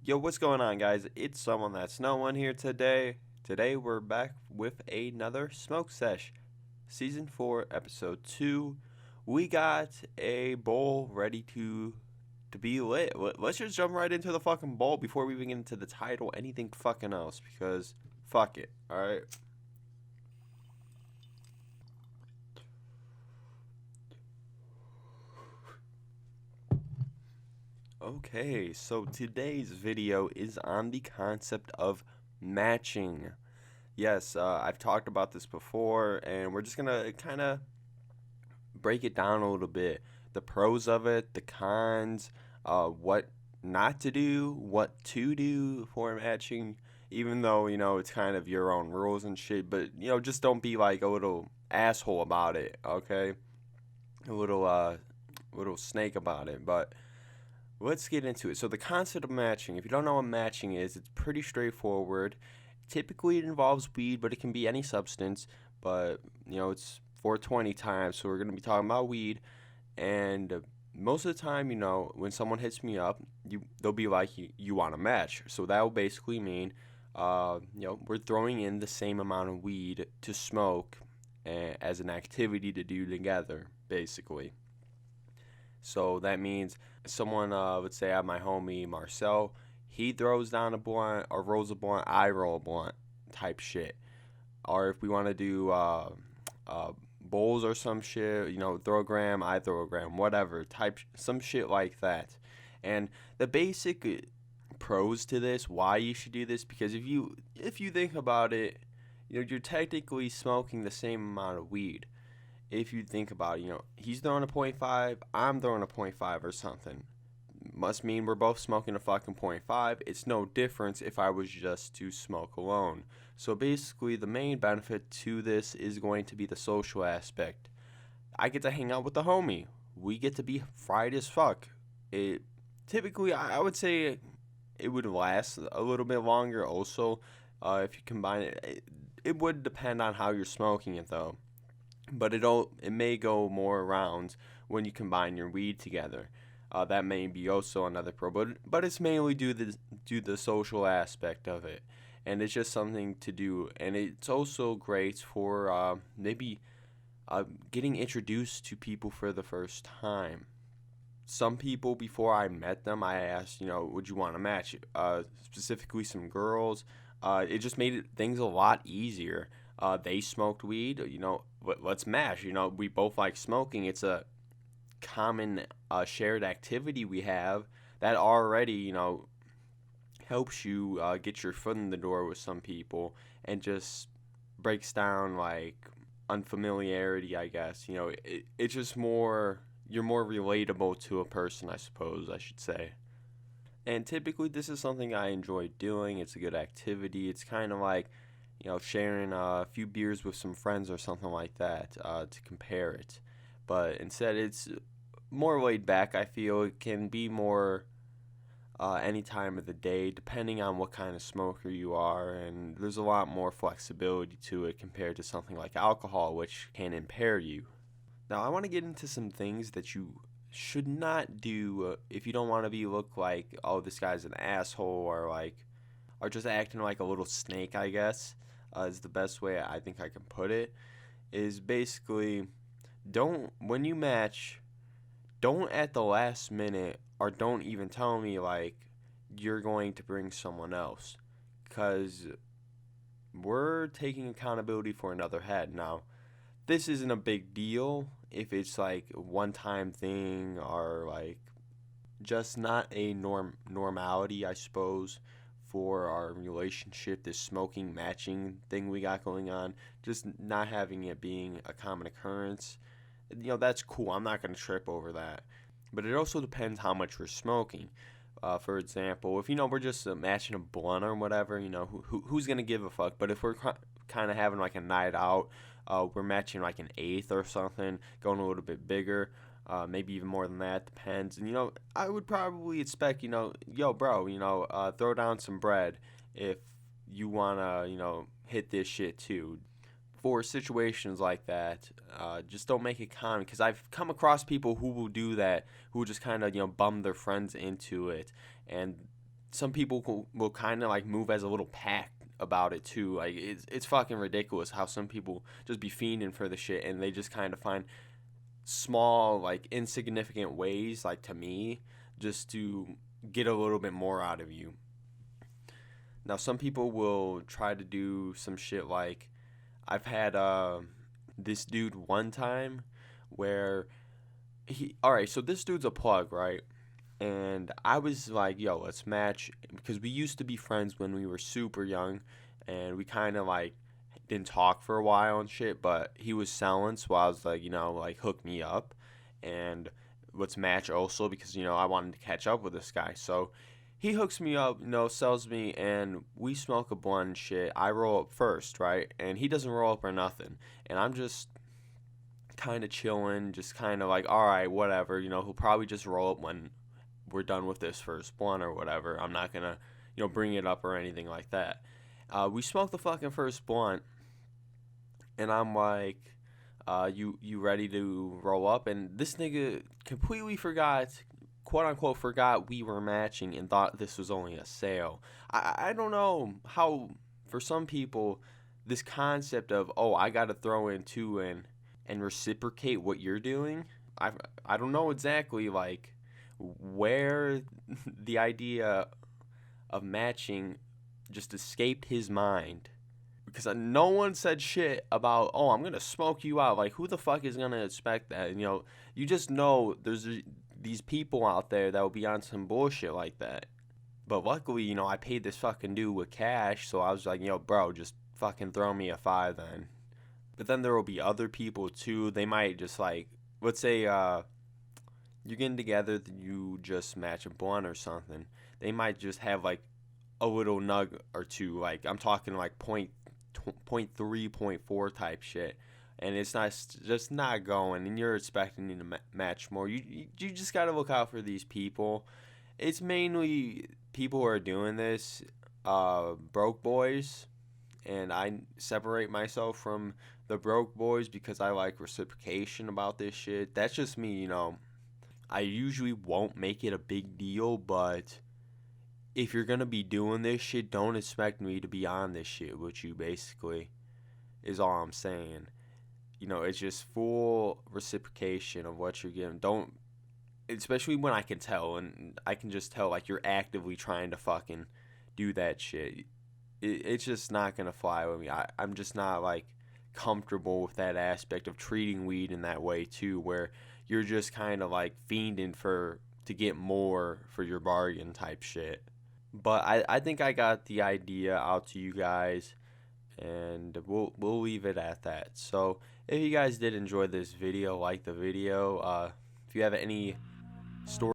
Yo, what's going on, guys? It's someone that's no one here today. Today we're back with another Smoke Sesh, Season 4, Episode 2. We got a bowl ready to be lit. Let's just jump right into the fucking bowl before we even get into the title, anything fucking else, because fuck it, alright? Okay, so today's video is on the concept of matching. Yes, I've talked about this before, and we're just gonna kind of break it down a little bit. The pros of it, the cons, what not to do, what to do for matching, even though, it's kind of your own rules and shit, but, just don't be like a little asshole about it, okay? A little snake about it, but let's get into it. So the concept of matching, if you don't know what matching is, it's pretty straightforward. Typically it involves weed, but it can be any substance, but, it's 420 times, so we're going to be talking about weed. And most of the time, when someone hits me up, they'll be like, you want to match. So that will basically mean, we're throwing in the same amount of weed to smoke as an activity to do together, basically. So that means someone, let's say I have my homie Marcel, he throws down a blunt or rolls a blunt, I roll a blunt type shit. Or if we want to do bowls or some shit, throw a gram, I throw a gram, whatever, type, some shit like that. And the basic pros to this, why you should do this, because if you think about it, you're technically smoking the same amount of weed. If you think about it, he's throwing a .5, I'm throwing a .5 or something. Must mean we're both smoking a fucking .5. It's no difference if I was just to smoke alone. So basically, the main benefit to this is going to be the social aspect. I get to hang out with the homie. We get to be fried as fuck. It typically, I would say, it would last a little bit longer. Also, if you combine it, it would depend on how you're smoking it though. But it may go more rounds when you combine your weed together. That may be also another pro, but it's mainly due to the social aspect of it, and it's just something to do, and it's also great for maybe getting introduced to people for the first time. Some people, before I met them, I asked, would you want to match? Specifically, some girls. It just made things a lot easier. They smoked weed, let's match. We both like smoking. It's a common shared activity we have that already, helps you get your foot in the door with some people and just breaks down like unfamiliarity, I guess. It's just you're more relatable to a person, I suppose I should say. And typically this is something I enjoy doing. It's a good activity. It's kind of like, sharing a few beers with some friends or something like that to compare it. But instead, it's more laid back, I feel. It can be more any time of the day, depending on what kind of smoker you are. And there's a lot more flexibility to it compared to something like alcohol, which can impair you. Now, I want to get into some things that you should not do if you don't want to look like, oh, this guy's an asshole, or just acting like a little snake, I guess, is the best way I think I can put it. Is basically, when you match, don't at the last minute, or don't even tell me like you're going to bring someone else, because we're taking accountability for another head. Now, this isn't a big deal if it's like a one-time thing, or like just not a normality, I suppose, for our relationship, this smoking matching thing we got going on, just not having it being a common occurrence. That's cool. I'm not going to trip over that. But it also depends how much we're smoking. For example, if, we're just matching a blunt or whatever, who's going to give a fuck? But if we're kind of having like a night out, we're matching like an eighth or something, going a little bit bigger, maybe even more than that, depends. And, I would probably expect, yo, bro, throw down some bread if you want to, hit this shit too. For situations like that, just don't make it common, because I've come across people who will do that, who will just kind of, bum their friends into it, and some people will kind of like move as a little pack about it too. Like it's fucking ridiculous how some people just be fiending for the shit, and they just kind of find small, like insignificant ways, like to me, just to get a little bit more out of you. Now some people will try to do some shit like, I've had this dude one time where alright, so this dude's a plug, right? And I was like, yo, let's match, because we used to be friends when we were super young, and we kind of like didn't talk for a while and shit, but he was selling, so I was like, like hook me up, and let's match also, because I wanted to catch up with this guy. So he hooks me up, sells me, and we smoke a blunt and shit. I roll up first, right? And he doesn't roll up or nothing, and I'm just kind of chilling, just kind of like, all right, whatever, he'll probably just roll up when we're done with this first blunt or whatever. I'm not gonna, bring it up or anything like that. We smoked the fucking first blunt, and I'm like, you ready to roll up? And this nigga completely forgot, quote unquote, forgot we were matching and thought this was only a sale. I don't know how, for some people, this concept of, oh, I gotta throw in two and reciprocate what you're doing. I don't know exactly like where the idea of matching just escaped his mind, because no one said shit about, oh, I'm gonna smoke you out. Like, who the fuck is gonna expect that? You just know there's these people out there that will be on some bullshit like that. But luckily, I paid this fucking dude with cash, so I was like, bro, just fucking throw me a $5 then. But then there will be other people too. They might just like, let's say you're getting together, you just match a blunt or something. They might just have like a little nug or two. Like, I'm talking like point 0.3, 0.4 type shit. And it's just not going, and you're expecting to match more. You just got to look out for these people. It's mainly people who are doing this, broke boys. And I separate myself from the broke boys because I like reciprocation about this shit. That's just me, I usually won't make it a big deal, but if you're gonna be doing this shit, don't expect me to be on this shit with you, basically, is all I'm saying. It's just full reciprocation of what you're giving. Don't, especially when I can tell, and I can just tell, like, you're actively trying to fucking do that shit. It's just not gonna fly with me. I'm just not like comfortable with that aspect of treating weed in that way too, where you're just kind of like fiending to get more for your bargain type shit. But I think I got the idea out to you guys, and we'll leave it at that. So if you guys did enjoy this video, like the video, if you have any stories